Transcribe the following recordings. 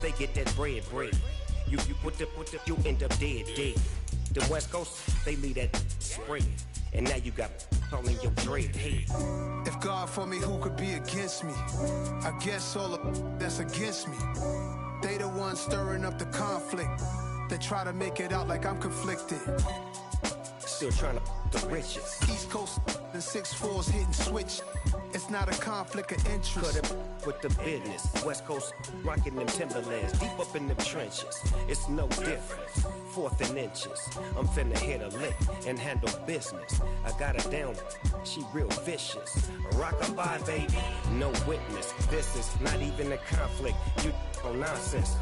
They get that bread. You you end up dead. The West Coast, they leave that spread. And now you got all in your dread head. If God for me, who could be against me? I guess all of that's against me. They the ones stirring up the conflict. They try to make it out like I'm conflicted. Still trying to the riches. East Coast and 6'4's hitting switch. It's not a conflict of interest. Cut it with the business. West Coast rocking them Timberlands. Deep up in them trenches. It's no different. 4th and inches. I'm finna hit a lick and handle business. I got her down. She real vicious. Rock-a-bye, baby. No witness. This is not even a conflict. You on nonsense.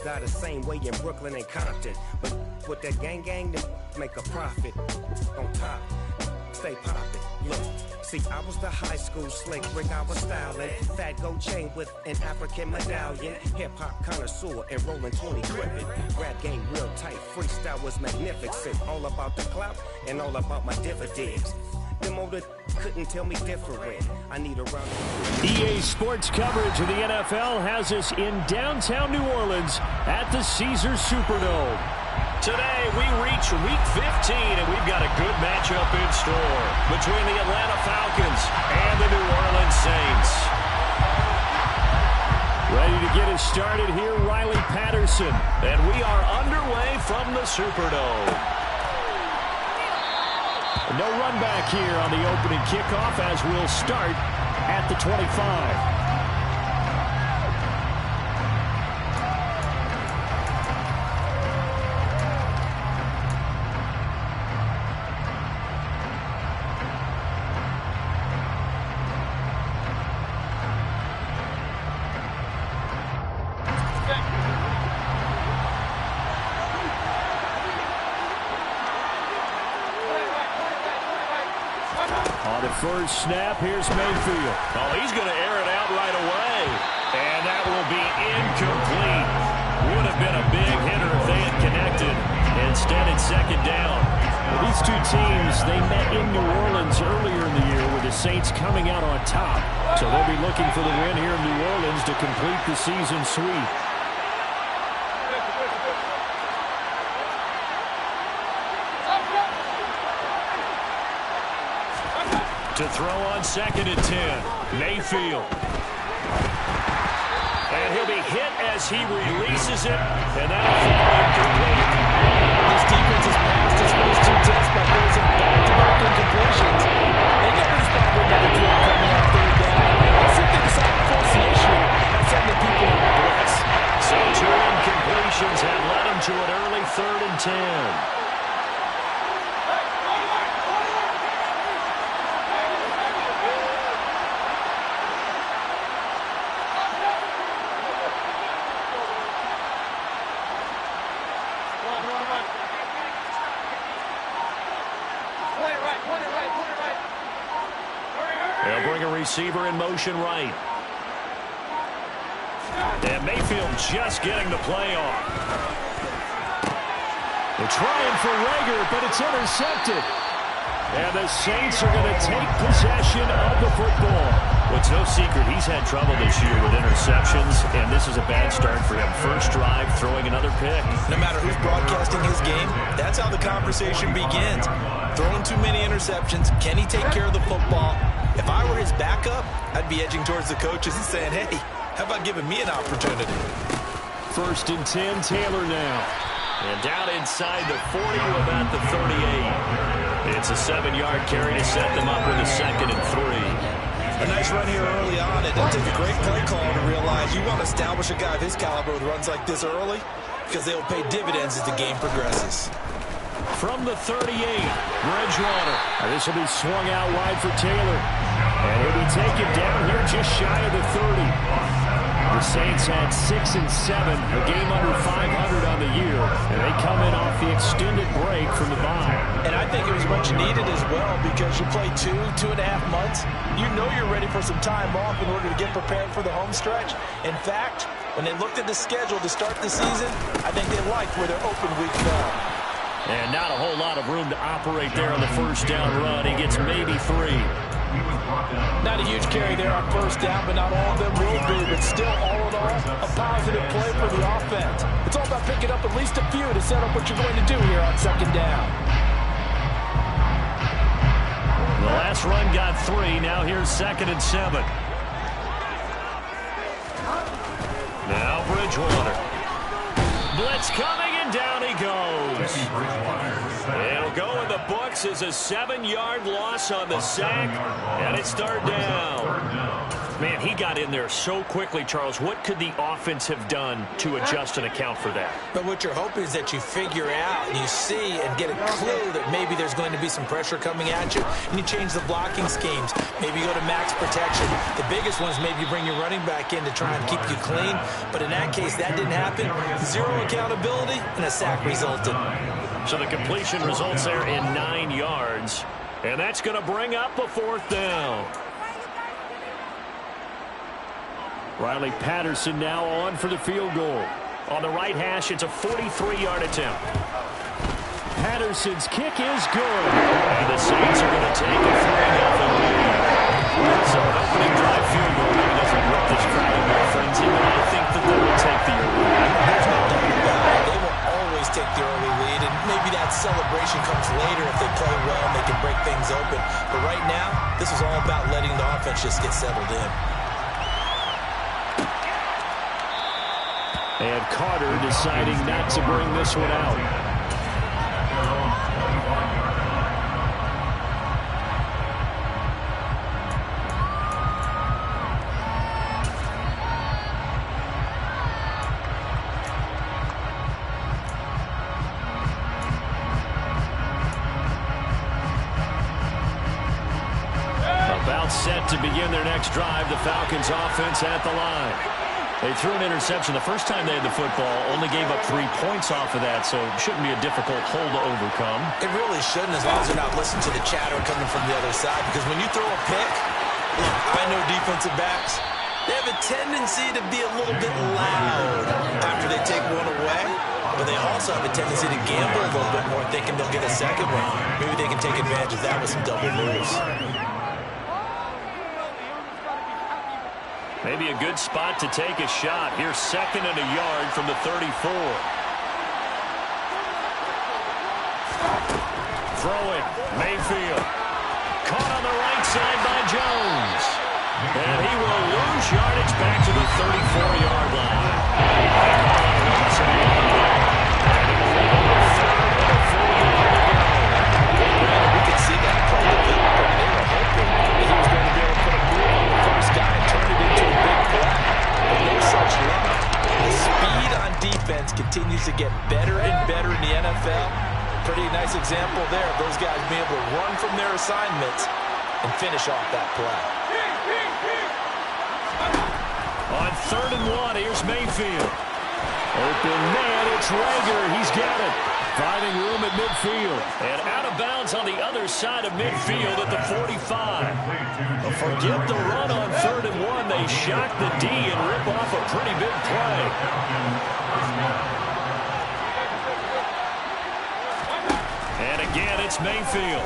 Got the same way in Brooklyn and Compton. But with that gang, they make a profit. On top. Stay poppin'. Look, see, I was the high school slick Rick, I was styling. Fat gold chain with an African medallion. Hip-hop connoisseur and rolling 20 gripping. Rap game real tight, freestyle was magnificent. All about the clout and all about my dividends. Them older couldn't tell me different. I need a round of EA Sports coverage of the NFL has us in downtown New Orleans at the Caesars Superdome. Today, we reach Week 15, and we've got a good matchup in store between the Atlanta Falcons and the New Orleans Saints. Ready to get us started here, Riley Patterson, and we are underway from the Superdome. No run back here on the opening kickoff as we'll start at the 25. First snap, here's Mayfield. Oh, he's going to air it out right away. And that will be incomplete. Would have been a big hitter if they had connected. Instead, it's second down. Well, these two teams, they met in New Orleans earlier in the year with the Saints coming out on top. So they'll be looking for the win here in New Orleans to complete the season sweep. To throw on 2nd and 10, Mayfield. And he'll be hit as he releases it, and that'll fall incomplete. This defense has passed its first 2 tests by forcing back-to-back incompletions. They never respond with another throw coming out 3rd down. I think they decided to force the issue. That's something that people bless. So 2 incompletions have led him to an early 3rd and 10. They'll bring a receiver in motion right. And Mayfield just getting the play off. They're trying for Rager, but it's intercepted. And the Saints are going to take possession of the football. Well, it's no secret he's had trouble this year with interceptions, and this is a bad start for him. First drive, throwing another pick. No matter who's broadcasting his game, that's how the conversation begins. Throwing too many interceptions, can he take care of the football? If I were his backup, I'd be edging towards the coaches and saying, hey, how about giving me an opportunity? 1st and 10, Taylor now. And down inside the 40 to about the 38. It's a 7-yard carry to set them up with a 2nd and 3. A nice run here early on. It doesn't take a great play call to realize you want to establish a guy of his caliber with runs like this early because they'll pay dividends as the game progresses. From the 38, Bridgewater. This will be swung out wide for Taylor. And he'll be taken down here just shy of the 30. The Saints had 6 and 7, a game under 500 on the year, and they come in off the extended break from the bye. And I think it was much needed as well because you play 2.5 months. You know you're ready for some time off in order to get prepared for the home stretch. In fact, when they looked at the schedule to start the season, I think they liked where their open week fell. And not a whole lot of room to operate there on the first down run. He gets maybe 3. Not a huge carry there on first down, but not all of them will be. But still, all in all, a positive play for the offense. It's all about picking up at least a few to set up what you're going to do here on second down. The last run got 3. Now here's 2nd and 7. Now Bridgewater. Blitz coming, and down he goes. It'll go in the books as a 7-yard loss on the sack, and it's 3rd down. Man, he got in there so quickly, Charles. What could the offense have done to adjust and account for that? But what you're hoping is that you figure out and you see and get a clue that maybe there's going to be some pressure coming at you, and you change the blocking schemes. Maybe you go to max protection. The biggest one is maybe you bring your running back in to try and keep you clean. But in that case, that didn't happen. 0 accountability, and a sack resulted. So the completion results there in 9 yards, and that's going to bring up a 4th down. Riley Patterson now on for the field goal. On the right hash, it's a 43-yard attempt. Patterson's kick is good. And the Saints are going to take a 3-0 lead. So an opening drive field goal maybe doesn't rip this crowd in, my friends. Even I think that they will take the early lead. There's no doubt about it. They will always take the early lead, and maybe that celebration comes later if they play well and they can break things open. But right now, this is all about letting the offense just get settled in. And Carter deciding not to bring this one out. About set to begin their next drive, the Falcons offense at the line. They threw an interception the first time they had the football, only gave up 3 points off of that, so it shouldn't be a difficult hole to overcome. It really shouldn't, as long as they're not listening to the chatter coming from the other side, because when you throw a pick, look, I know defensive backs, they have a tendency to be a little bit loud after they take one away, but they also have a tendency to gamble a little bit more, thinking they'll get a second one. Maybe they can take advantage of that with some double moves. Maybe a good spot to take a shot. Here's 2nd and a yard from the 34. Throwing, Mayfield. Caught on the right side by Jones. And he will lose yardage back to the 34-yard line. We could see that play develop, and they were hoping that he was going to be able to put a move on the first guy and turn it into a big play. But no such luck. The speed on defense continues to get better and better in the NFL. Pretty nice example there of those guys being able to run from their assignments and finish off that play. On 3rd and 1, here's Mayfield. Open man, it's Rager. He's got it. Finding room at midfield. And out of bounds on the other side of midfield at the 45. Forget the run on 3rd and 1. They shock the D and rip off a pretty big play. And again, it's Mayfield.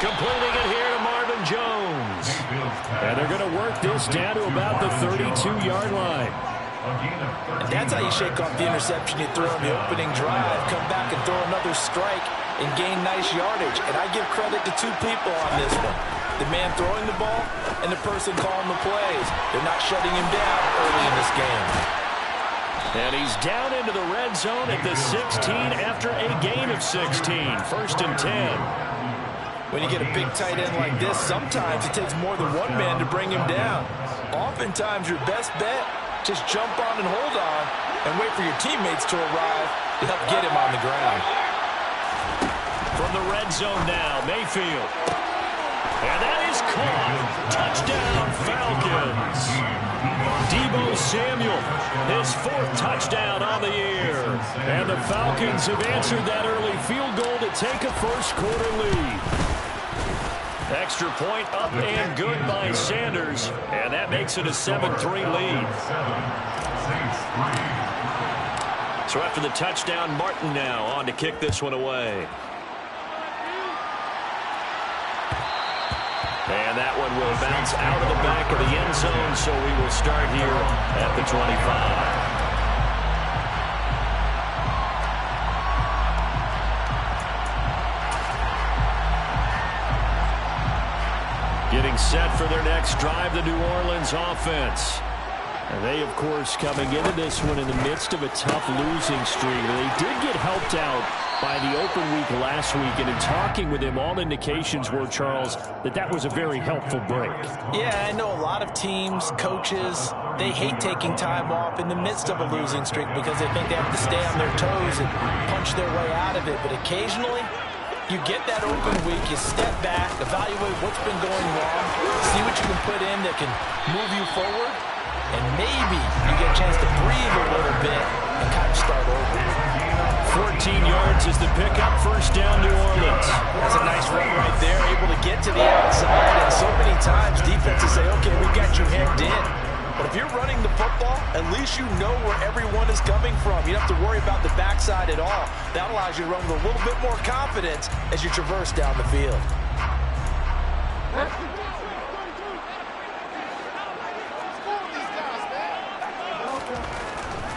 Completing it here to Marvin Jones. And they're going to work this down to about the 32-yard line. And that's how you shake off the interception you threw on the opening drive. Come back and throw another strike and gain nice yardage. And I give credit to 2 people on this one. The man throwing the ball and the person calling the plays. They're not shutting him down early in this game. And he's down into the red zone at the 16 after a gain of 16. 1st and 10. When you get a big tight end like this, sometimes it takes more than one man to bring him down. Oftentimes, your best bet, just jump on and hold on and wait for your teammates to arrive to help get him on the ground. From the red zone now, Mayfield. And that is caught. Touchdown, Falcons. Deebo Samuel, his 4th touchdown on the year. And the Falcons have answered that early field goal to take a first-quarter lead. Extra point up and good by Sanders, and that makes it a 7-3 lead. So after the touchdown, Martin now on to kick this one away. will bounce out of the back of the end zone, so we will start here at the 25. Getting set for their next drive, the New Orleans offense. And they, of course, coming into this one in the midst of a tough losing streak. They did get helped out by the open week last week, and in talking with him, all indications were, Charles, that was a very helpful break. Yeah, I know a lot of teams, coaches, they hate taking time off in the midst of a losing streak because they think they have to stay on their toes and punch their way out of it. But occasionally, you get that open week, you step back, evaluate what's been going wrong, see what you can put in that can move you forward, and maybe you get a chance to breathe a little bit and kind of start over. 14 yards is the pickup, first down New Orleans. That's a nice run right there, able to get to the outside, and so many times defenses say, okay, we got you hemmed in. But if you're running the football, at least you know where everyone is coming from. You don't have to worry about the backside at all. That allows you to run with a little bit more confidence as you traverse down the field.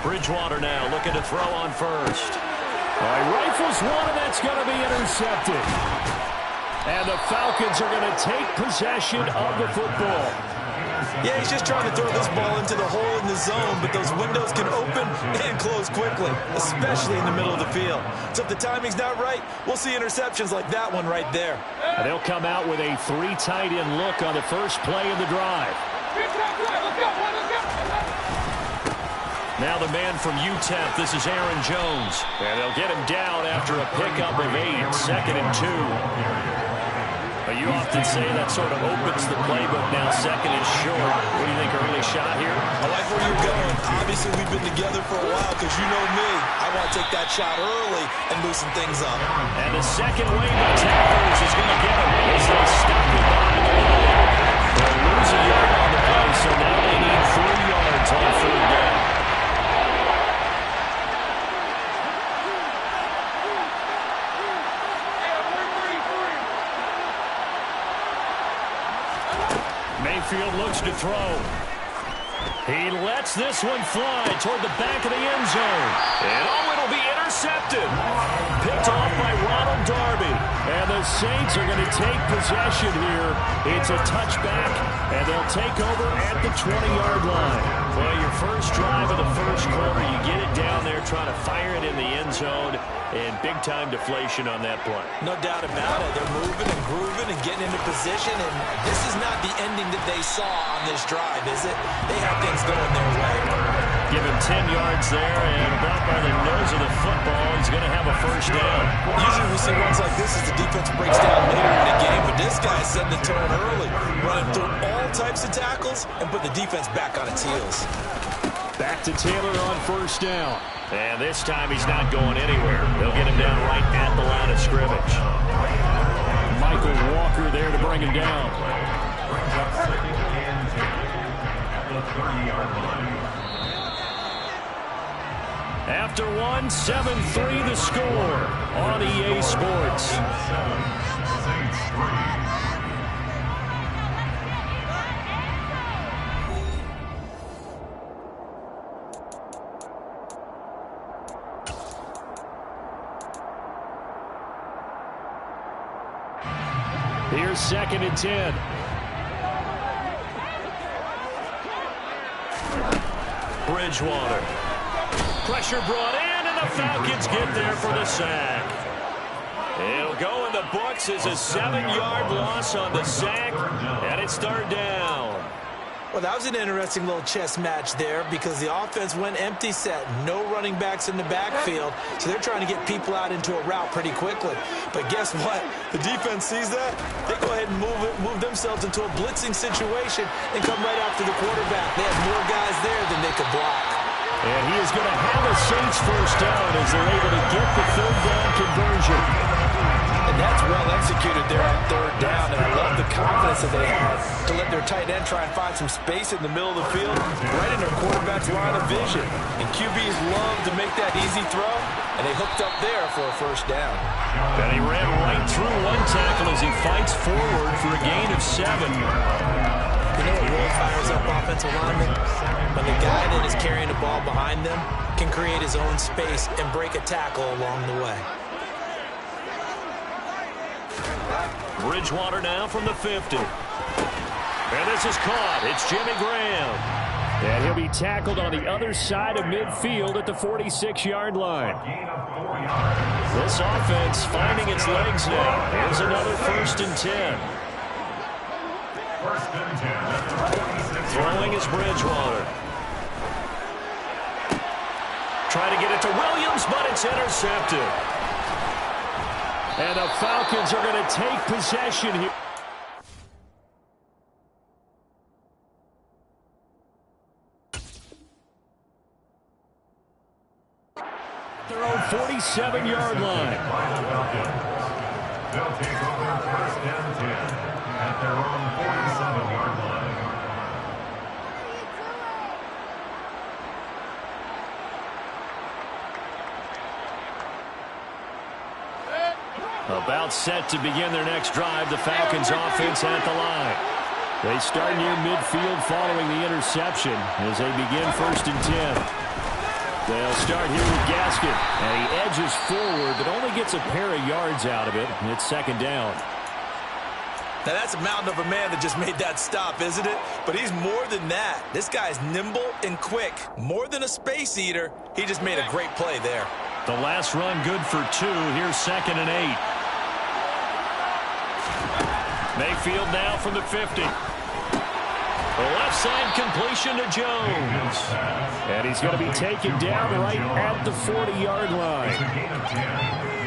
Bridgewater now looking to throw on first. Rifles one, and that's going to be intercepted. And the Falcons are going to take possession of the football. Yeah, he's just trying to throw this ball into the hole in the zone, but those windows can open and close quickly, especially in the middle of the field. So if the timing's not right, we'll see interceptions like that one right there. And they'll come out with a 3 tight end look on the first play of the drive. Now the man from UTEP, this is Aaron Jones. And they'll get him down after a pickup of 8, 2nd and 2. You often say that sort of opens the playbook now. 2nd is short. What do you think, early shot here? I like where you're going. Obviously, we've been together for a while because you know me. I want to take that shot early and loosen things up. And the second wave of tacklers is going to get him as they stop him behind the line. They'll lose a yard on the play, so now they need 3 yards on 3rd down. Mayfield looks to throw. He lets this one fly toward the back of the end zone. And it'll be intercepted. Picked off by Ronald Darby. And the Saints are going to take possession here. It's a touchback, and they'll take over at the 20-yard line. Well, your first drive of the first quarter, you get it down there, trying to fire it in the end zone, and big-time deflation on that play. No doubt about it. They're moving and grooving and getting into position, and this is not the ending that they saw on this drive, is it? They have things going their way. Give him 10 yards there, and about by the nose of the football, he's going to have a first down. Usually we see runs like this as the defense breaks down later in the game, but this guy's setting the tone early, running through all types of tackles and put the defense back on its heels. Back to Taylor on first down. And this time he's not going anywhere. They'll get him down right at the line of scrimmage. Michael Walker there to bring him down. After 7-3 the score on EA Sports. Here's 2nd and 10. Bridgewater. Pressure brought in, and the Falcons get there for the sack. It'll go in the books as a 7-yard loss on the sack, and it's 3rd down. Well, that was an interesting little chess match there because the offense went empty set. No running backs in the backfield, so they're trying to get people out into a route pretty quickly. But guess what? The defense sees that. They go ahead and move themselves into a blitzing situation and come right after the quarterback. They have more guys there than they could block. And he is going to have a Saints first down as they're able to get the 3rd down conversion. And that's well executed there on 3rd down, and I love the confidence that they have to let their tight end try and find some space in the middle of the field, right in their quarterback's line of vision. And QBs love to make that easy throw. and they hooked up there for a first down. And he ran right through one tackle as he fights forward for a gain of 7. You know what really fires up offensive linemen? When the guy that is carrying the ball behind them can create his own space and break a tackle along the way. Bridgewater now from the 50. And this is caught. It's Jimmy Graham. And he'll be tackled on the other side of midfield at the 46-yard line. This offense finding its legs now. Here's another 1st and 10. Throwing is Bridgewater. Trying to get it to Williams, but it's intercepted. And the Falcons are going to take possession here. Their own 47-yard line. They'll take over 1st and 10 at their own 47-yard line. About set to begin their next drive, the Falcons offense at the line. They start near midfield following the interception as they begin 1st and 10. They'll start here with Gaskin, and he edges forward but only gets a pair of yards out of it. It's 2nd down. Now that's a mountain of a man that just made that stop, isn't it? But he's more than that. This guy's nimble and quick. More than a space eater, he just made a great play there. The last run good for 2. Here's 2nd and 8. Mayfield now from the 50. The left side completion to Jones. And he's going to be taken down right at the 40-yard line.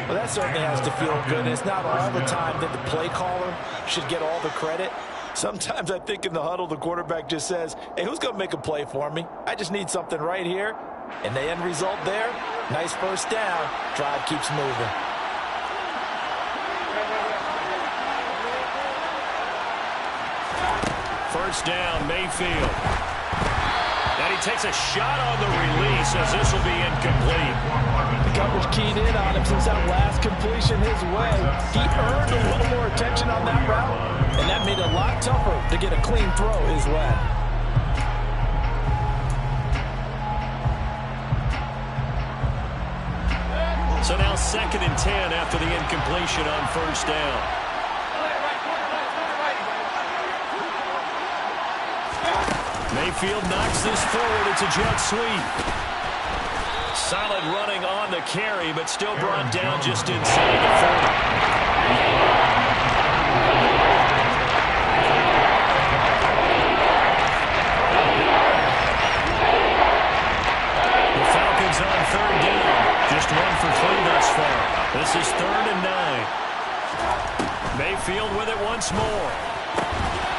Well, that certainly has to feel good. It's not all the time that the play caller should get all the credit. Sometimes I think in the huddle, the quarterback just says, hey, who's going to make a play for me? I just need something right here. And the end result there, nice 1st down. Drive keeps moving. First down, Mayfield. And he takes a shot on the release as this will be incomplete. The coverage keyed in on him since that last completion his way. He earned a little more attention on that route, and that made it a lot tougher to get a clean throw his way. So now 2nd and 10 after the incompletion on 1st down. Mayfield knocks this forward. It's a jet sweep. Solid running on the carry, but still brought down just inside the 40. The Falcons on 3rd down. Just 1 for 3 thus far. This is 3rd and 9. Mayfield with it once more.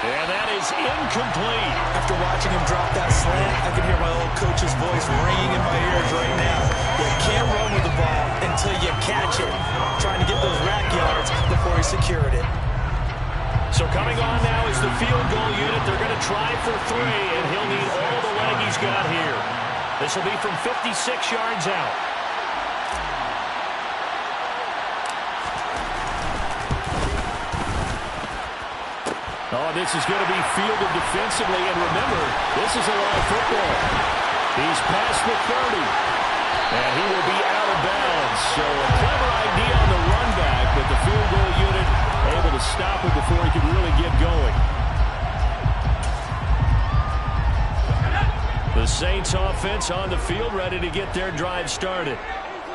And that is incomplete. After watching him drop that slant, I can hear my old coach's voice ringing in my ears right now. You can't run with the ball until you catch it. Trying to get those rack yards before he secured it. So coming on now is the field goal unit. They're going to try for 3, and he'll need all the leg he's got here. This will be from 56 yards out. Oh, this is going to be fielded defensively. And remember, this is a live football. He's past the 30. And he will be out of bounds. So a clever idea on the run back, but the field goal unit able to stop it before he could really get going. The Saints offense on the field ready to get their drive started.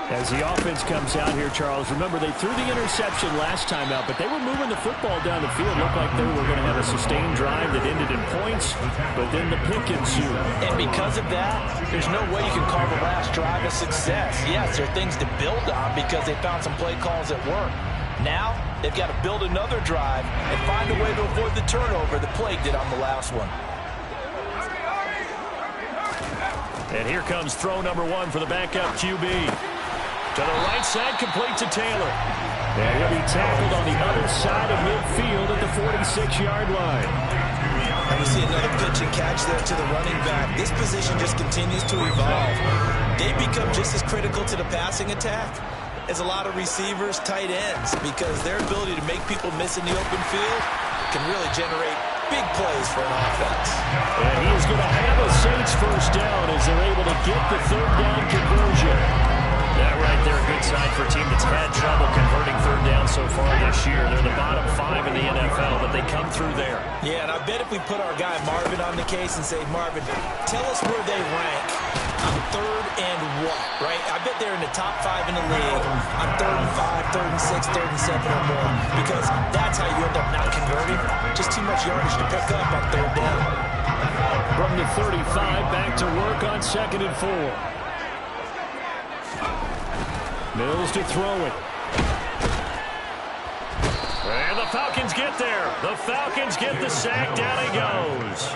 As the offense comes out here, Charles, remember they threw the interception last time out, but they were moving the football down the field. Looked like they were going to have a sustained drive that ended in points, but then the pick ensued. And because of that, there's no way you can call the last drive a success. Yes, there are things to build on because they found some play calls that work. Now, they've got to build another drive and find a way to avoid the turnover the play did on the last one. And here comes throw number 1 for the backup QB. To the right side, complete to Taylor. And he'll be tackled on the other side of midfield at the 46-yard line. we see another pitch and catch there to the running back. This position just continues to evolve. They become just as critical to the passing attack as a lot of receivers, tight ends, because their ability to make people miss in the open field can really generate big plays for an offense. And he is going to have a Saints first down as they're able to get the third down conversion. That right there, good sign for a team that's had trouble converting third down so far this year. They're the bottom 5 in the NFL, but they come through there. Yeah, and I bet if we put our guy Marvin on the case and say, Marvin, tell us where they rank on third and what, right? I bet they're in the top 5 in the league on third and 5, third and 6, third and 7 or more, because that's how you end up not converting. Just too much yardage to pick up on third down. From the 35, back to work on 2nd and 4. Mills to throw it. And the Falcons get there. The Falcons get the sack. Down he goes.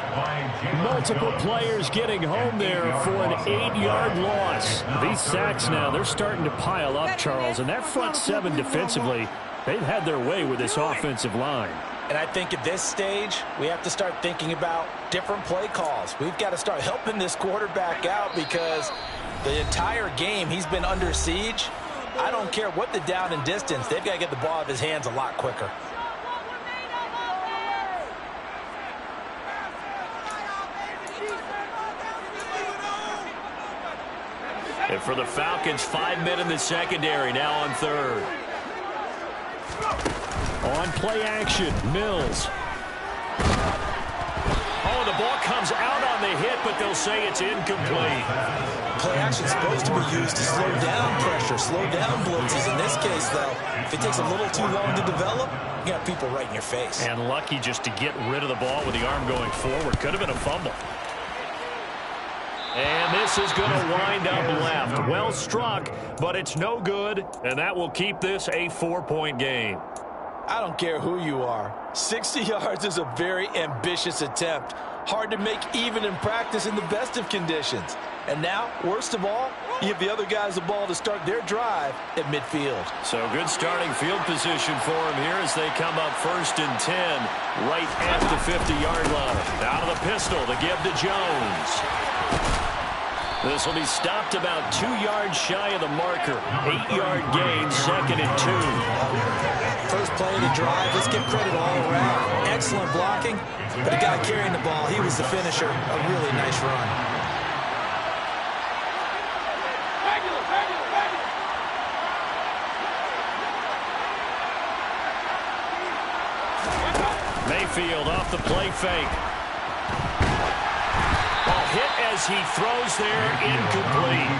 Multiple players getting home there for an 8-yard loss. These sacks now, they're starting to pile up, Charles. And that front 7 defensively, they've had their way with this offensive line. And I think at this stage, we have to start thinking about different play calls. We've got to start helping this quarterback out because the entire game he's been under siege. I don't care what the down and distance. They've got to get the ball out of his hands a lot quicker. And for the Falcons, 5 men in the secondary, now on third. On play action, Mills. Oh, the ball comes out on the hit, but they'll say it's incomplete. Play action is supposed to be used to slow down pressure, slow down blitzes. In this case, though, if it takes a little too long to develop, you got people right in your face. And lucky just to get rid of the ball with the arm going forward. Could have been a fumble. And this is going to wind up left. Well struck, but it's no good, and that will keep this a 4-point game. I don't care who you are. 60 yards is a very ambitious attempt. Hard to make even in practice in the best of conditions. And now, worst of all, you give the other guys the ball to start their drive at midfield. So good starting field position for him here as they come up 1st and 10 right at the 50-yard line. Out of the pistol, the give to Jones. This will be stopped about 2 yards shy of the marker. 8-yard gain, 2nd and 2. First play of the drive. Let's give credit all around. Excellent blocking. But the guy carrying the ball, he was the finisher. A really nice run. Mayfield off the play fake. Ball hit as he throws there, incomplete.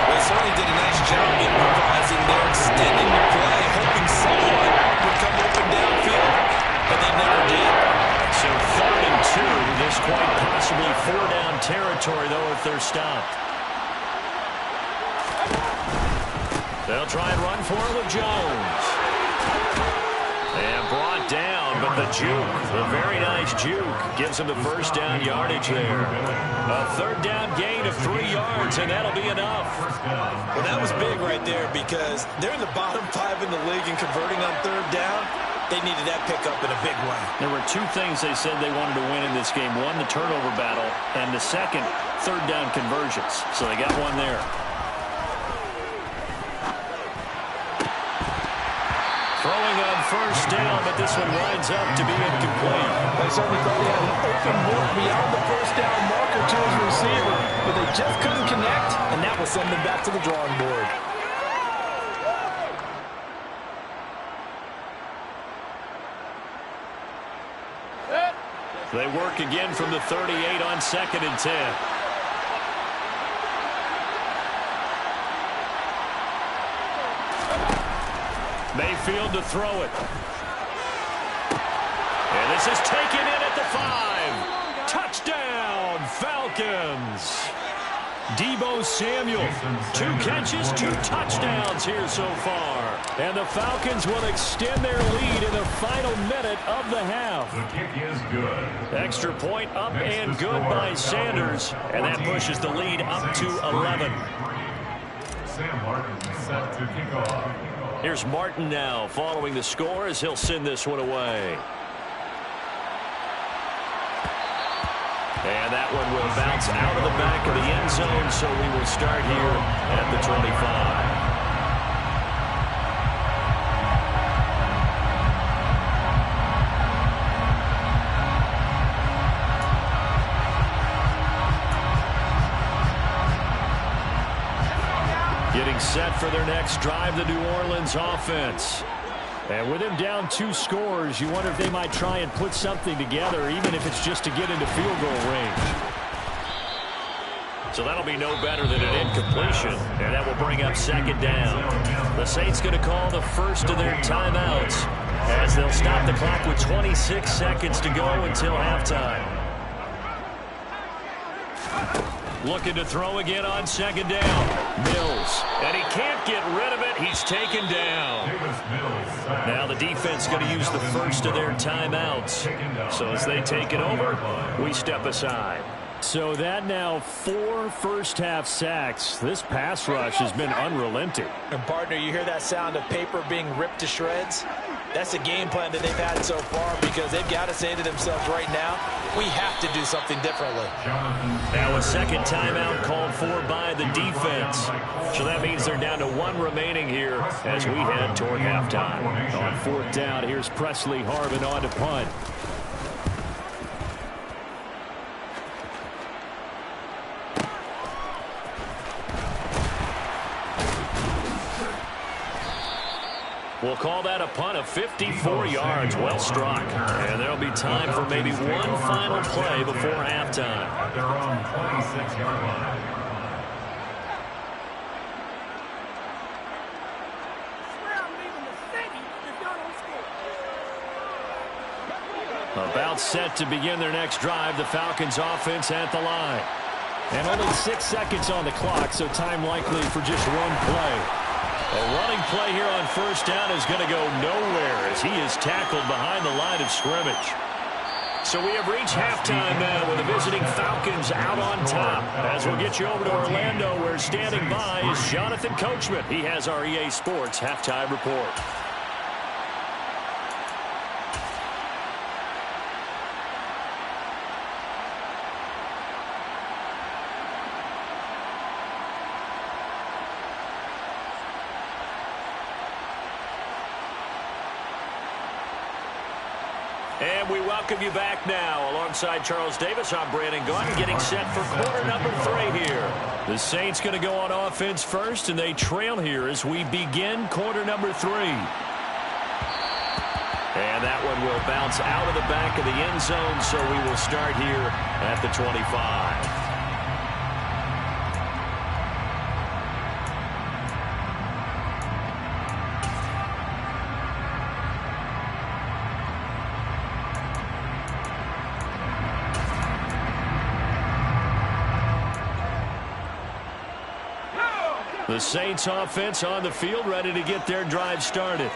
They certainly did a nice job improvising there, extending the play, hoping someone would come open downfield, but they never did. So 3rd and 2, this quite possibly 4-down territory, though, if they're stopped. They'll try and run for it with Jones. And brought down, but the juke, the very nice juke, gives him the 1st down yardage there. A 3rd down gain of 3 yards, and that'll be enough. Well, that was big right there because they're in the bottom 5 in the league and converting on 3rd down. They needed that pickup in a big way. There were 2 things they said they wanted to win in this game. One, the turnover battle, and the second, 3rd down conversions. So they got one there. Throwing on 1st down, but this one winds up to be incomplete. They certainly thought he had an open look beyond the 1st down marker to his receiver, but they just couldn't connect, and that will send them back to the drawing board. They work again from the 38 on 2nd and 10. Mayfield to throw it. And this is taken in at the 5. Touchdown, Falcons. Deebo Samuel, 2 catches, 2 touchdowns here so far. And the Falcons will extend their lead in the final minute of the half. The kick is good. Extra point up and good by Sanders. And that pushes the lead up to 11. Sam Martin set to kick off. Here's Martin now following the score as he'll send this one away. And that one will bounce out of the back of the end zone, so we will start here at the 25. Getting set for their next drive, the New Orleans offense. And with them down 2 scores, you wonder if they might try and put something together, even if it's just to get into field goal range. So that'll be no better than an incompletion, and that will bring up 2nd down. The Saints going to call the first of their timeouts as they'll stop the clock with 26 seconds to go until halftime. Looking to throw again on 2nd down. Mills. And he can't get rid of it. He's taken down. Now the defense going to use the first of their timeouts. So as they take it over, we step aside. So that now 4 first-half sacks. This pass rush has been unrelenting. And, partner, you hear that sound of paper being ripped to shreds? That's the game plan that they've had so far, because they've got to say to themselves right now, we have to do something differently. Now a 2nd timeout called for by the defense. So that means they're down to 1 remaining here as we head toward halftime. On 4th down, here's Presley Harvin on to punt. We'll call that a punt of 54 yards. Well struck. And there'll be time for maybe one final play before halftime. At their own 26-yard line. About set to begin their next drive, the Falcons offense at the line. And only 6 seconds on the clock, so time likely for just 1 play. A running play here on 1st down is going to go nowhere as he is tackled behind the line of scrimmage. So we have reached halftime now with the visiting Falcons out on top. As we'll get you over to Orlando, where standing by is Jonathan Coachman. He has our EA Sports halftime report. And we welcome you back now. Alongside Charles Davis, I'm Brandon Gordon, getting set for quarter number 3 here. The Saints going to go on offense first, and they trail here as we begin quarter number 3. And that one will bounce out of the back of the end zone, so we will start here at the 25. The Saints offense on the field, ready to get their drive started.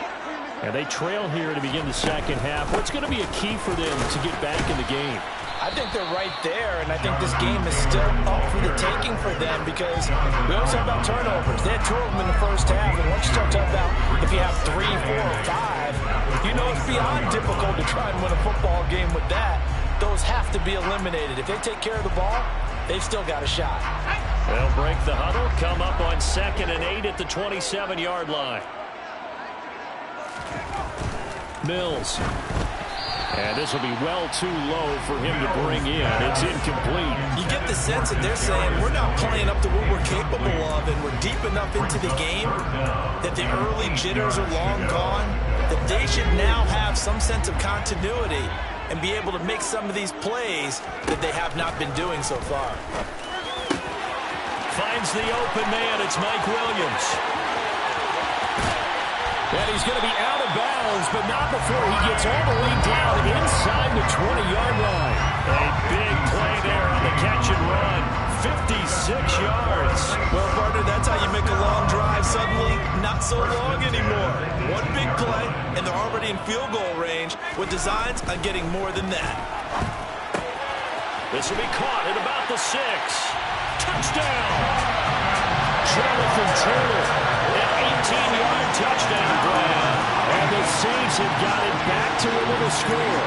And they trail here to begin the 2nd half. What's going to be a key for them to get back in the game? I think they're right there, and I think this game is still up for the taking for them, because we always talk about turnovers. They had 2 of them in the first half, and once you start talking about if you have 3, 4, or 5, you know it's beyond difficult to try and win a football game with that. Those have to be eliminated. If they take care of the ball, they've still got a shot. They'll break the huddle, come up on 2nd and 8 at the 27-yard line. Mills. And this will be well too low for him to bring in. It's incomplete. You get the sense that they're saying we're not playing up to what we're capable of, and we're deep enough into the game that the early jitters are long gone, that they should now have some sense of continuity and be able to make some of these plays that they have not been doing so far. Finds the open man. It's Mike Williams. And he's going to be out of bounds, but not before he gets all the way down inside the 20-yard line. A big play there on the catch and run. 56 yards. Well, partner, that's how you make a long drive suddenly not so long anymore. One big play, and they're already in field goal range with designs on getting more than that. This will be caught at about the 6. Touchdown! Jonathan Taylor. An 18-yard touchdown grab. And the Saints have got it back to within a score.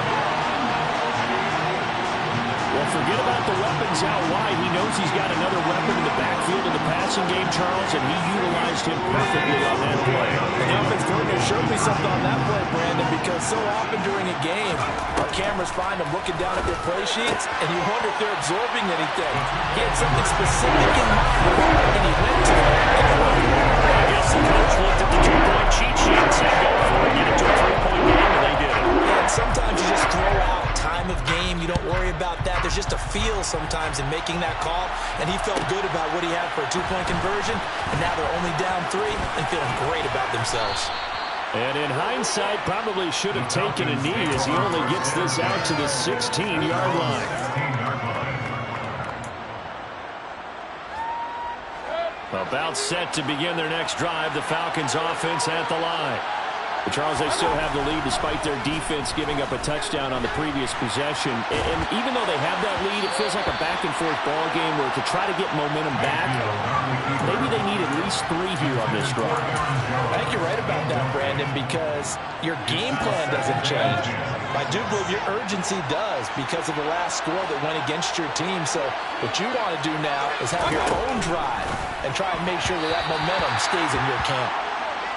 Well, forget about the weapons out wide. He knows he's got another weapon in the backfield in the passing game, Charles, and he utilized him perfectly on that play. And the offense coordinator showed me something on that play, Brandon, because so often during a game, our cameras find them looking down at their play sheets, and you wonder if they're absorbing anything. He had something specific in mind, and he went to it. I guess the coach looked at the two-point cheat sheet and said, go for it, get it to a three-point game, and they did it. Yeah, and sometimes you just throw out time of game. You don't worry about that. There's just a feel sometimes in making that call, and he felt good about what he had for a two-point conversion, and now they're only down 3 and feeling great about themselves. And in hindsight, probably should have taken a knee as he only gets this out to the 16-yard line. About set to begin their next drive, the Falcons offense at the line. But Charles, they still have the lead despite their defense giving up a touchdown on the previous possession. And even though they have that lead, it feels like a back-and-forth ball game where to try to get momentum back, maybe they need at least 3 here on this drive. I think you're right about that, Brandon, because your game plan doesn't change. I do believe your urgency does because of the last score that went against your team. So what you want to do now is have your own drive and try and make sure that that momentum stays in your camp.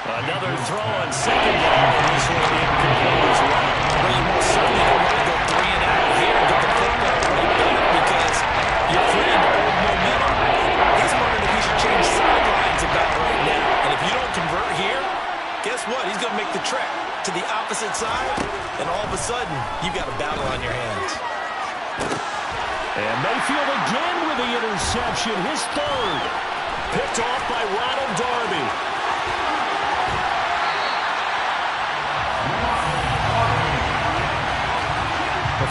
Another throw on second down, and this one incomplete as well. Well, you most certainly don't want to go 3 and out here and get the football right back because you're freeing the old momentum. He's wondering if he should change sidelines about right now. And if you don't convert here, guess what? He's going to make the trek to the opposite side, and all of a sudden, you've got a battle on your hands. And Mayfield again with the interception, his 3rd. Picked off by Ronald Darby.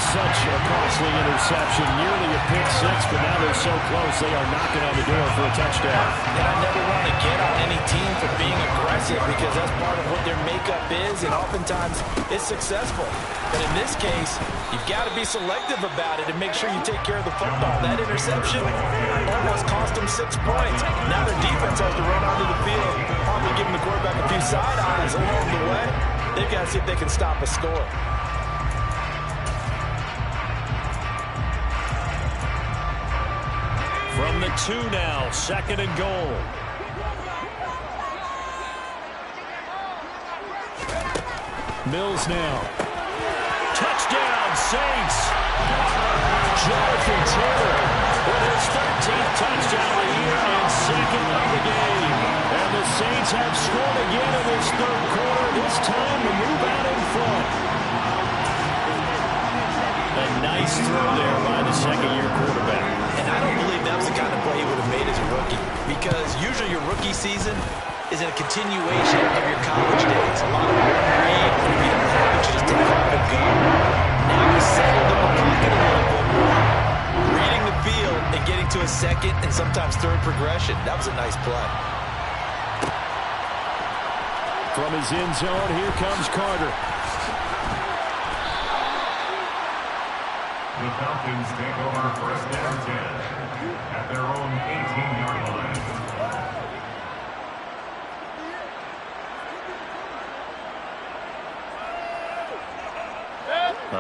Such a costly interception, nearly a pick 6, but now they're so close they are knocking on the door for a touchdown. And I never want to get on any team for being aggressive because that's part of what their makeup is, and oftentimes it's successful. But in this case, you've got to be selective about it and make sure you take care of the football. That interception almost cost them 6 points. Now their defense has to run onto the field, probably giving the quarterback a few side eyes along the way. They've got to see if they can stop a score. From the 2 now, 2nd and goal. Mills now. Touchdown, Saints. Jonathan Taylor with his 13th touchdown of the year and 2nd of the game. And the Saints have scored again in this 3rd quarter, this time to move out in front. A nice throw there by the 2nd-year quarterback. And I don't believe that was the kind of play he would have made as a rookie, because usually your rookie season is a continuation of your college days. A lot of read, you don't have it, you just take off and go. Now he's settled in the pocket a little bit more, reading the field and getting to a 2nd and sometimes 3rd progression. That was a nice play. From his end zone, here comes Carter. The Falcons take over 1st and 10 at their own 18-yard line.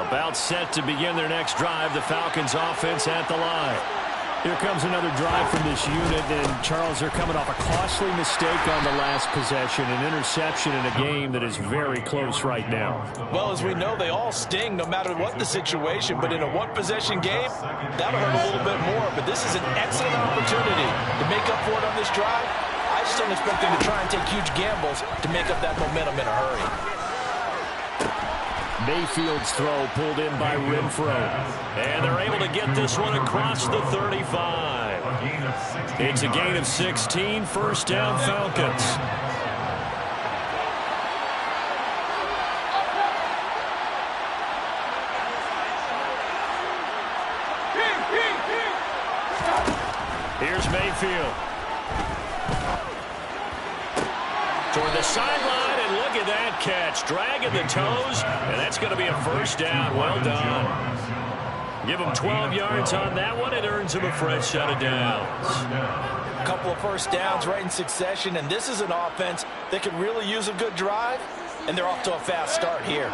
About set to begin their next drive, the Falcons offense at the line. Here comes another drive from this unit, and Charles, they're coming off a costly mistake on the last possession, an interception in a game that is very close right now. Well, as we know, they all sting no matter what the situation, but in a one-possession game, that'll hurt a little bit more. But this is an excellent opportunity to make up for it on this drive. I just don't expect them to try and take huge gambles to make up that momentum in a hurry. Mayfield's throw pulled in by Renfro. And they're able to get this one across the 35. It's a gain of 16, 1st down Falcons. Here's Mayfield. Toward the sideline, and look at that catch. Dragging the toes, and that's going to be a 1st down. Well done. Give him 12 yards on that one. It earns him a fresh set of downs. A couple of 1st downs right in succession, and this is an offense that could really use a good drive, and they're off to a fast start here.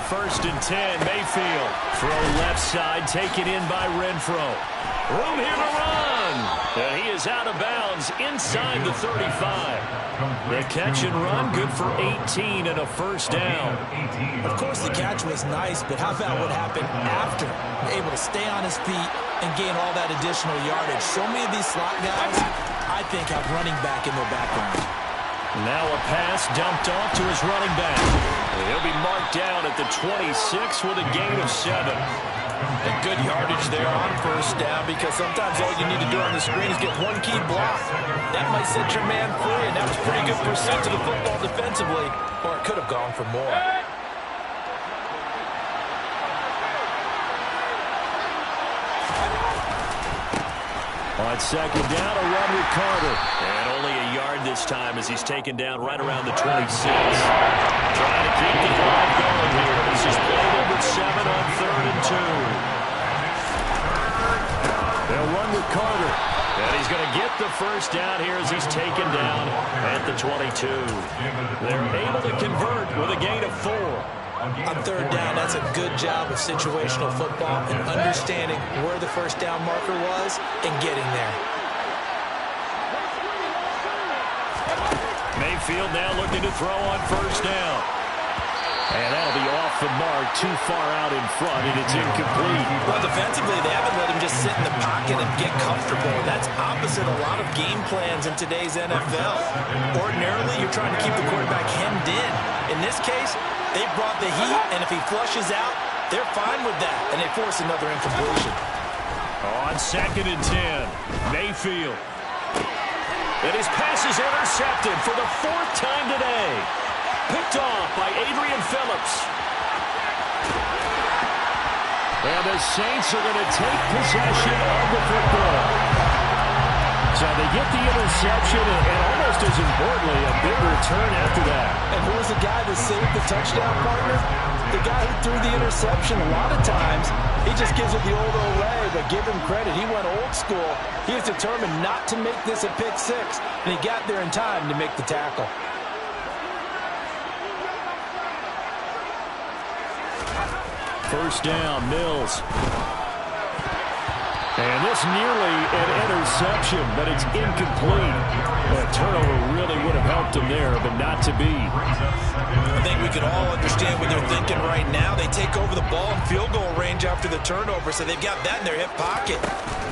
1st and 10. Mayfield. Throw left side, taken in by Renfro. Room here to run. And he is out of bounds inside the 35. The catch and run, good for 18 and a 1st down. Of course, the catch was nice, but how about what happened after? Able to stay on his feet and gain all that additional yardage. So many of these slot guys, I think, have running back in their background. Now a pass dumped off to his running back. He'll be marked down at the 26 with a gain of 7. And good yardage there on 1st down, because sometimes all you need to do on the screen is get one key block. That might set your man free, and that was pretty good pursuit to the football defensively, or it could have gone for more. On 2nd down, a run with Carter. And only a yard this time as he's taken down right around the 26. Trying to keep the drive going here. This is play number 7 on 3rd and 2. They'll run with Carter. And he's going to get the 1st down here as he's taken down at the 22. They're able to convert with a gain of 4. On 3rd down, that's a good job of situational football and understanding where the 1st down marker was and getting there. Mayfield now looking to throw on 1st down. And that'll be off the mark, too far out in front, and it's incomplete. Well, defensively, they haven't let him just sit in the pocket and get comfortable. That's opposite a lot of game plans in today's NFL. Ordinarily, you're trying to keep the quarterback hemmed in. In this case, they brought the heat, and if he flushes out, they're fine with that, and they force another incompletion. On 2nd and 10, Mayfield. And his pass is intercepted for the 4th time today. Picked off by Adrian Phillips. And the Saints are going to take possession of the football. So they get the interception, and almost as importantly, a big return after that. And who was the guy that saved the touchdown, partner? The guy who threw the interception. A lot of times, he just gives it the old Olay, but give him credit. He went old school. He was determined not to make this a pick 6, and he got there in time to make the tackle. First down, Mills. And this nearly an interception, but it's incomplete. A turnover really would have helped him there, but not to be. I think we can all understand what they're thinking right now. They take over the ball in field goal range after the turnover, so they've got that in their hip pocket.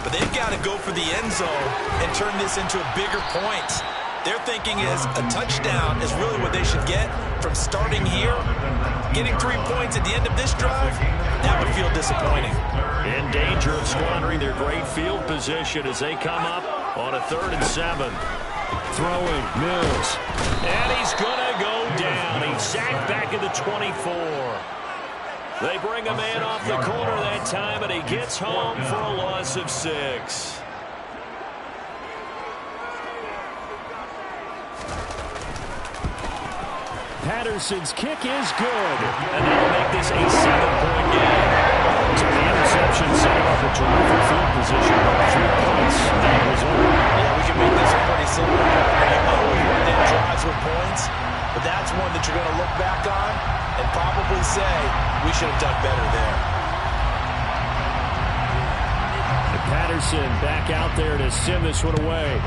But they've got to go for the end zone and turn this into a bigger point. Their thinking is a touchdown is really what they should get from starting here. Getting 3 points at the end of this drive, that would feel disappointing. In danger of squandering their great field position as they come up on a 3rd and 7. Throwing, Mills. And he's going to go down. He's sacked back at the 24. They bring a man off the corner that time, and he gets home for a loss of 6. Patterson's kick is good, and that'll make this a 7-point game. So the interception set up a terrific field position, but 3 points. That was over. Yeah, we can make this pretty simple. You always want to end drives with points, but that's one that you're going to look back on and probably say, we should have done better there. And Patterson back out there to send this one away.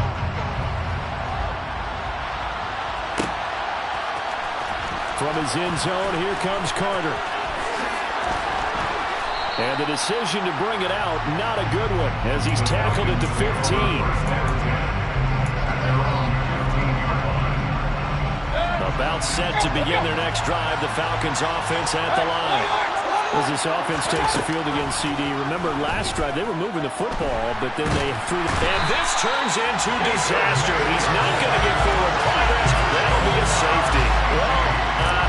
From his end zone, here comes Carter. And the decision to bring it out, not a good one, as he's tackled at the 15. About set to begin their next drive, the Falcons offense at the line. As this offense takes the field against CD, remember last drive they were moving the football, but then they threw the... And this turns into disaster. He's not going to get forward progress. That'll be a safety. Well,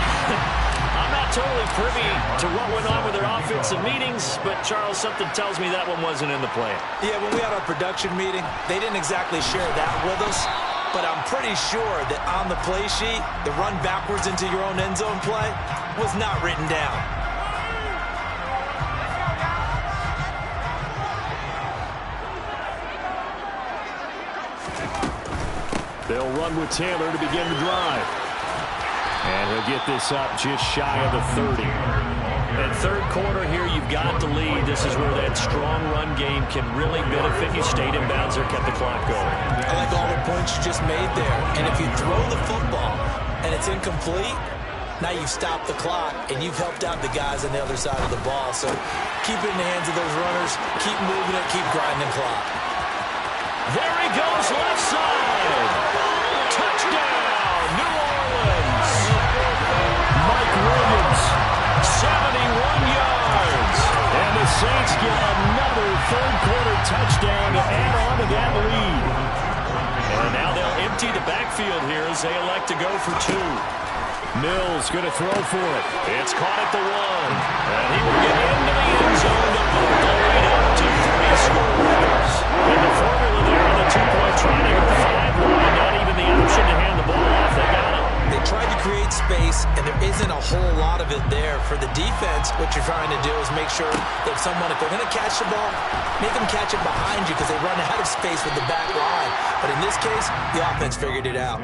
I'm not totally privy to what went on with their offensive meetings, but Charles, something tells me that one wasn't in the plan. Yeah, when we had our production meeting, they didn't exactly share that with us, but I'm pretty sure that on the play sheet, the run backwards into your own end zone play was not written down. They'll run with Taylor to begin the drive. And he'll get this up just shy of the 30. And third quarter here, you've got the lead. This is where that strong run game can really benefit you. Stayed in bounds there, kept the clock going. I like all the points you just made there. And if you throw the football and it's incomplete, now you've stopped the clock and you've helped out the guys on the other side of the ball. So keep it in the hands of those runners. Keep moving it. Keep grinding the clock. There he goes, left side. Touchdown, New Orleans. Mike Williams, 71 yards. And the Saints get another third-quarter touchdown to add on to that lead. And now they'll empty the backfield here as they elect to go for two. Mills going to throw for it. It's caught at the 1. And he will get into the end zone to put the lead up to 3 scores. And the formula there on the two-point try to go 5-line. Not even the option to hand the ball off. They got it. They tried to create space, and there isn't a whole lot of it there. For the defense, what you're trying to do is make sure that someone, if they're going to catch the ball, make them catch it behind you because they run out of space with the back line. But in this case, the offense figured it out.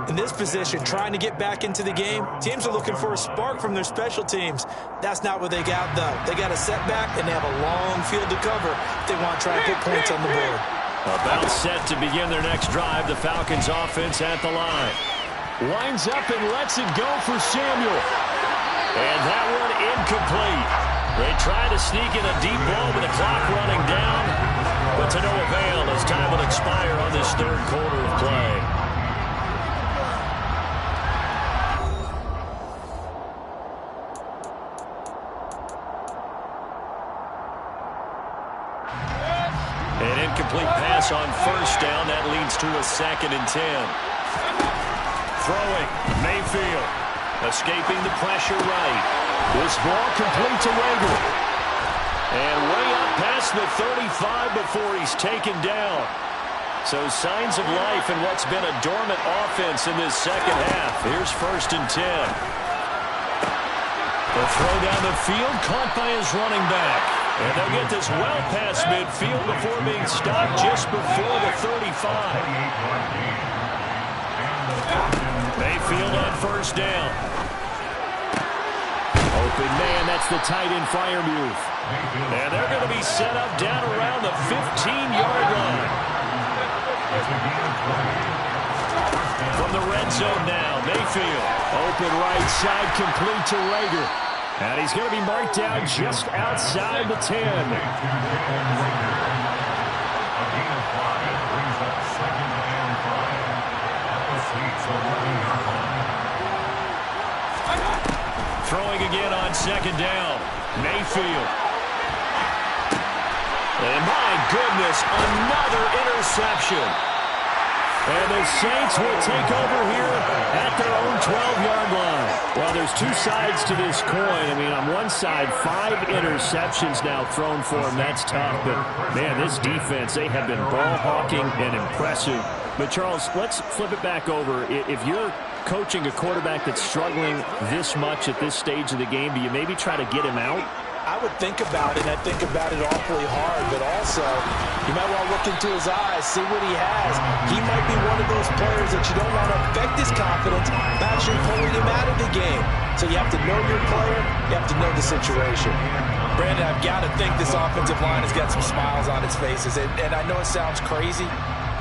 In this position, trying to get back into the game, teams are looking for a spark from their special teams. That's not what they got, though. They got a setback, and they have a long field to cover if they want to try and put points on the board. About set to begin their next drive, the Falcons offense at the line. Lines up and lets it go for Samuel. And that one incomplete. They try to sneak in a deep ball with the clock running down, but to no avail as time will expire on this third quarter of play. An incomplete pass on first down. That leads to a 2nd and 10. Throwing, Mayfield. Escaping the pressure right. This ball complete to Rager. And way up past the 35 before he's taken down. So signs of life in what's been a dormant offense in this second half. Here's 1st and 10. The throw down the field, caught by his running back. And they'll get this well past midfield before being stopped just before the 35. Mayfield on first down. Open man, that's the tight end Freiermuth. And they're going to be set up down around the 15-yard line. From the red zone now, Mayfield. Open right side, complete to Rager. And he's going to be marked down just outside the 10. Throwing again on 2nd down. Mayfield. And my goodness, another interception. And the Saints will take over here at their own 12-yard line. Well, there's two sides to this coin. I mean, on one side, 5 interceptions now thrown for him. That's tough. But, man, this defense, they have been ball hawking and impressive. But, Charles, let's flip it back over. If you're coaching a quarterback that's struggling this much at this stage of the game, do you maybe try to get him out? I would think about it, and I think about it awfully hard, but also you might want to look into his eyes, see what he has. He might be one of those players that you don't want to affect his confidence by actually pulling him out of the game. So you have to know your player, you have to know the situation. Brandon, I've got to think this offensive line has got some smiles on its faces, and I know it sounds crazy,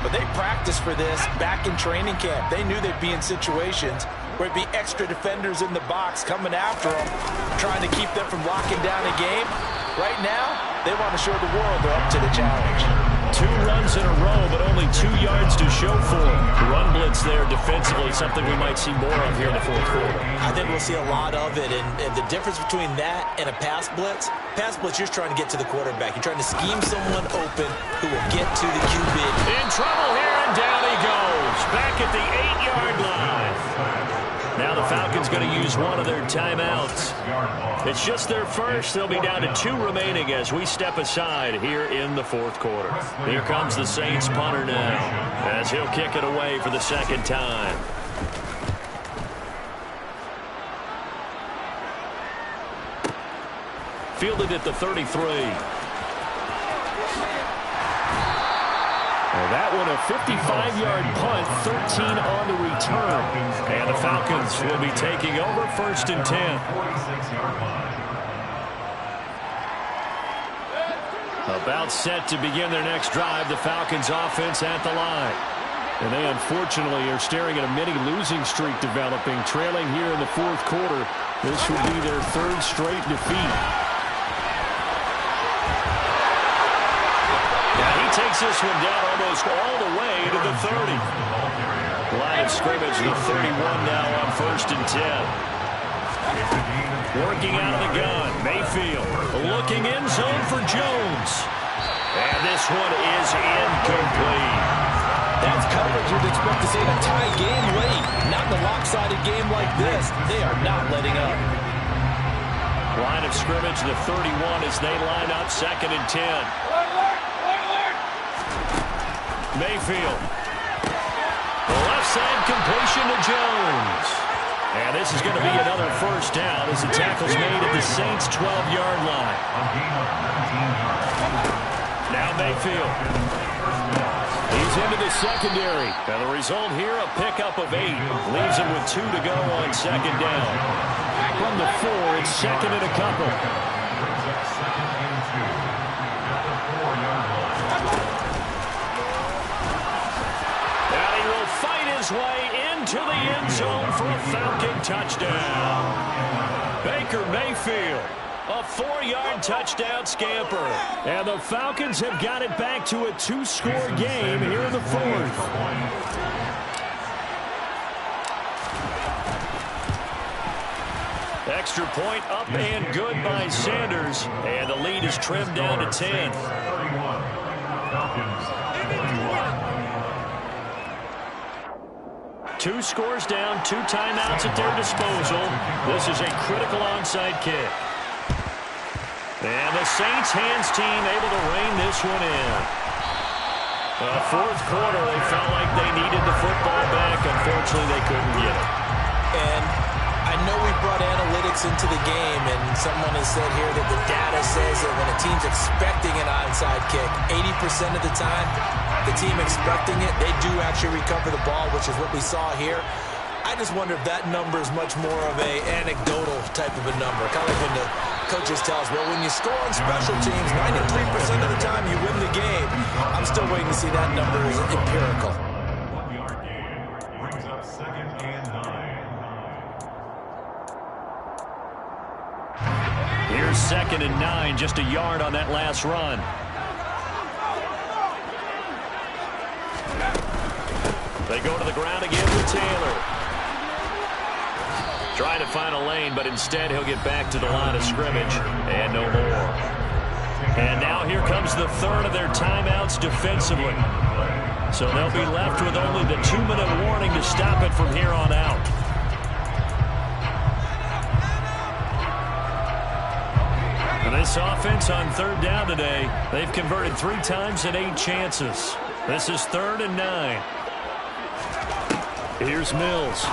but they practiced for this back in training camp. They knew they'd be in situations where it'd be extra defenders in the box coming after them, trying to keep them from locking down a game. Right now, they want to show the world they're up to the challenge. 2 runs in a row, but only 2 yards to show for them. The run blitz there defensively, something we might see more of here in the fourth quarter. I think we'll see a lot of it, and the difference between that and a pass blitz, you're trying to get to the quarterback. You're trying to scheme someone open who will get to the QB. In trouble here, and down he goes. Back at the 8-yard line. Now the Falcons going to use one of their timeouts. It's just their first. They'll be down to 2 remaining as we step aside here in the fourth quarter. Here comes the Saints punter now as he'll kick it away for the 2nd time. Fielded at the 33. That one a 55-yard punt, 13 on the return. And the Falcons will be taking over 1st and 10. About set to begin their next drive, the Falcons offense at the line. And they unfortunately are staring at a mini losing streak developing, trailing here in the fourth quarter. This will be their third straight defeat. Now he takes this one down almost all the way to the 30. Line of scrimmage, the 31 now on 1st and 10. Working out of the gun, Mayfield looking in zone for Jones. And this one is incomplete. That's coverage you'd expect to see in a tie game late. Not in a lopsided game like this. They are not letting up. Line of scrimmage, the 31 as they line up 2nd and 10. Mayfield. The left side completion to Jones. And this is going to be another first down as the tackle's made at the Saints' 12-yard line. Now Mayfield. He's into the secondary. And the result here, a pickup of 8. Leaves him with 2 to go on 2nd down. From the 4, it's 2nd and a couple. Now he will fight his way into the end zone for a Falcon touchdown. Baker Mayfield. A 4-yard touchdown scamper. And the Falcons have got it back to a 2-score game here in the 4th. Extra point up and good by Sanders. And the lead is trimmed down to 10. 2 scores down, 2 timeouts at their disposal. This is a critical onside kick. And the Saints hands team able to rein this one in. Fourth quarter, they felt like they needed the football back. Unfortunately, they couldn't get it. And I know we brought analytics into the game, and someone has said here that the data says that when a team's expecting an onside kick, 80% of the time, the team expecting it, they do actually recover the ball, which is what we saw here. I just wonder if that number is much more of a anecdotal type of a number. Kind of like when the coaches tell us, well, when you score on special teams, 93% of the time you win the game. I'm still waiting to see that number is empirical. 1-yard gain brings up 2nd and 9. Here's 2nd and 9, just a yard on that last run. They go to the ground again with Taylor. Trying to find a lane, but instead he'll get back to the line of scrimmage. And no more. And now here comes the 3rd of their timeouts defensively. So they'll be left with only the 2-minute warning to stop it from here on out. And this offense on 3rd down today, they've converted 3 times in 8 chances. This is 3rd and 9. Here's Mills.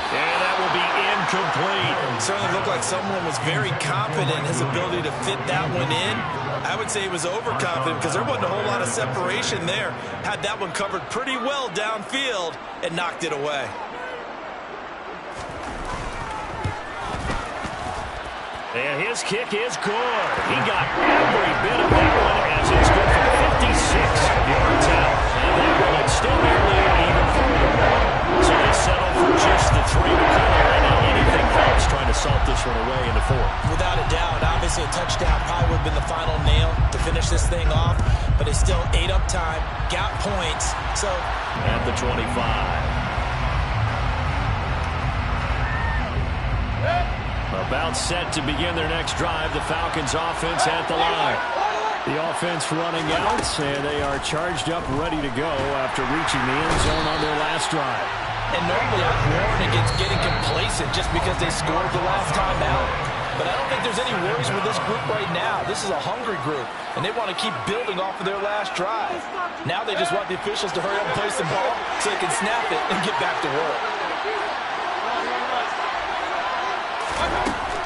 And that will be incomplete. It certainly looked like someone was very confident in his ability to fit that one in. I would say he was overconfident because there wasn't a whole lot of separation there. Had that one covered pretty well downfield and knocked it away. And his kick is good. He got every bit of that one as it's good for 56 yards out. And that will extend their lead even further. So they settle for just the 3 to go. And now anything helps trying to salt this one away in the 4th. Without a doubt, obviously a touchdown probably would have been the final nail to finish this thing off. But it's still 8 up time, got points. So at the 25. About set to begin their next drive, the Falcons offense at the line. The offense running out, and they are charged up, ready to go after reaching the end zone on their last drive. And normally I'd warn against getting complacent just because they scored the last time out. But I don't think there's any worries with this group right now. This is a hungry group, and they want to keep building off of their last drive. Now they just want the officials to hurry up and place the ball so they can snap it and get back to work.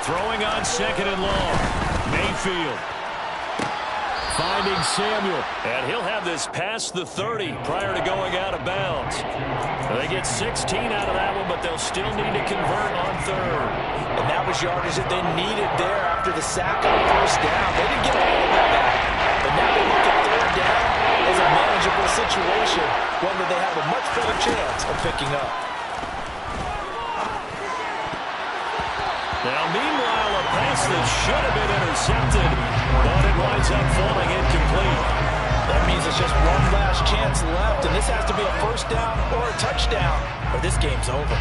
Throwing on 2nd and long. Mayfield. Finding Samuel. And he'll have this past the 30 prior to going out of bounds. They get 16 out of that one, but they'll still need to convert on 3rd. And that was yardage that they needed there after the sack on 1st down. They didn't get all of it back. But now they look at third down as a manageable situation, one that they have a much better chance of picking up. Now, meanwhile, a pass that should have been intercepted, but it winds up falling incomplete. That means it's just one last chance left, and this has to be a first down or a touchdown, or this game's over.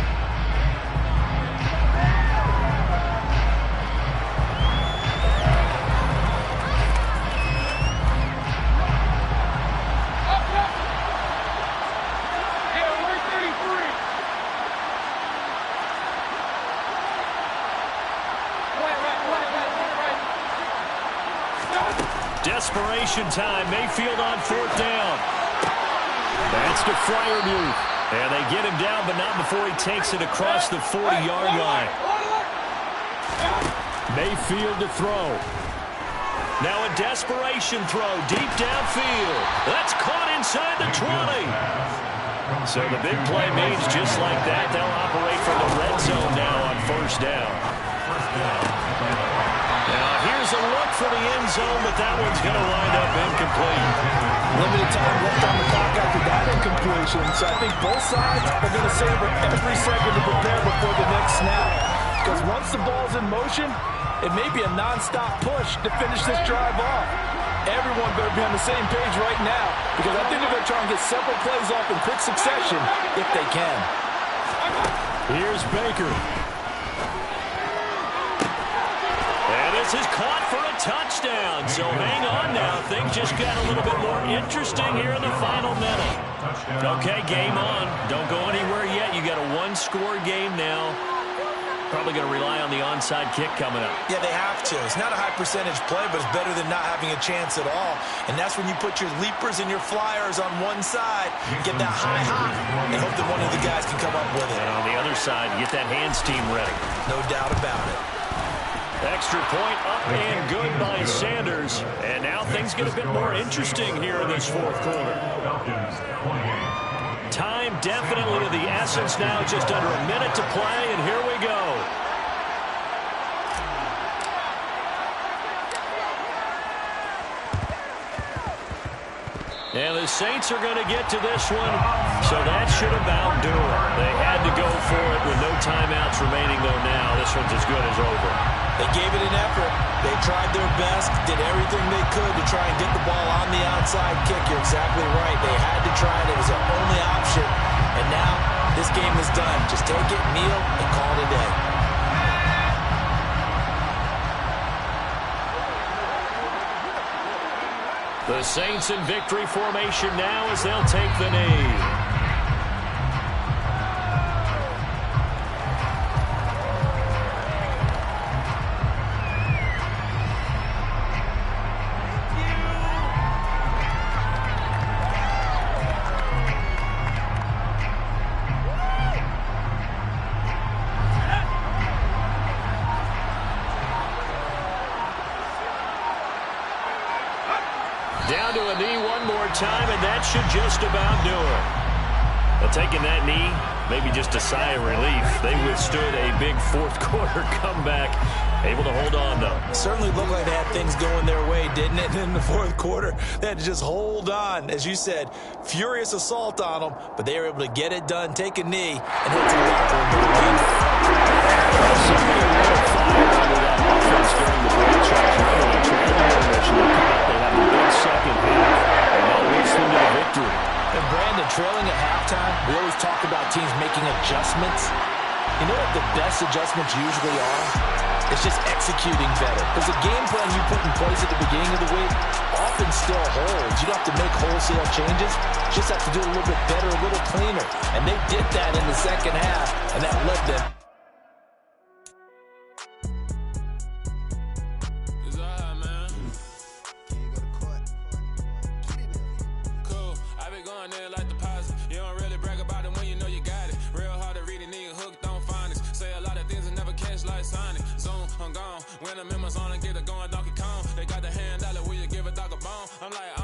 Desperation time. Mayfield on fourth down. That's to Freiermuth. And they get him down, but not before he takes it across the 40-yard line. Mayfield to throw. Now a desperation throw deep downfield. That's caught inside the 20. So the big play means just like that, they'll operate from the red zone now on first down. Now here's a look for the end zone, but that one's going to wind up incomplete. Limited time left on the clock after that incompletion, so I think both sides are going to savor every second to prepare before the next snap. Because once the ball's in motion, it may be a non-stop push to finish this drive off. Everyone better be on the same page right now, because I think they're going to try and get several plays off in quick succession if they can. Here's Baker. And this is caught for a touchdown. So hang on now. Things just got a little bit more interesting here in the final minute. Okay, game on. Don't go anywhere yet. You got a one-score game now. Probably going to rely on the onside kick coming up. Yeah, they have to. It's not a high percentage play, but it's better than not having a chance at all. And that's when you put your leapers and your flyers on one side, get that high hop, and hope that one of the guys can come up with it. And on the other side, get that hands team ready. No doubt about it. Extra point up and good by Sanders. And now things get a bit more interesting here in this fourth quarter. Time definitely of the essence now, just under a minute to play, and here we go. And the Saints are going to get to this one, so that should about do it. They had to go for it with no timeouts remaining, though now. This one's as good as over. They gave it an effort. They tried their best, did everything they could to try and get the ball on the outside kick. You're exactly right. They had to try it. It was their only option. And now this game is done. Just take it, kneel, and call it a day. The Saints in victory formation now as they'll take the knee. Down to a knee one more time, and that should just about do it. Well, taking that knee, maybe just a sigh of relief. They withstood a big fourth quarter comeback. Able to hold on, though. Certainly looked like they had things going their way, didn't it? In the fourth quarter, they had to just hold on. As you said, furious assault on them, but they were able to get it done, take a knee, and head to the locker room with a win. Somebody a little fire under that offense during the franchise. Remember, they trailed the intermission. They had the big second half, and that leads them to the victory. And Brandon, trailing at halftime, we always talk about teams making adjustments. You know what the best adjustments usually are? It's just executing better. Because the game plan you put in place at the beginning of the week often still holds. You don't have to make wholesale changes. You just have to do it a little bit better, a little cleaner. And they did that in the second half, and that led them. When I'm in my zone and get it going, Donkey Kong. They got the hand dollar, will you give a dog a bone? I'm like,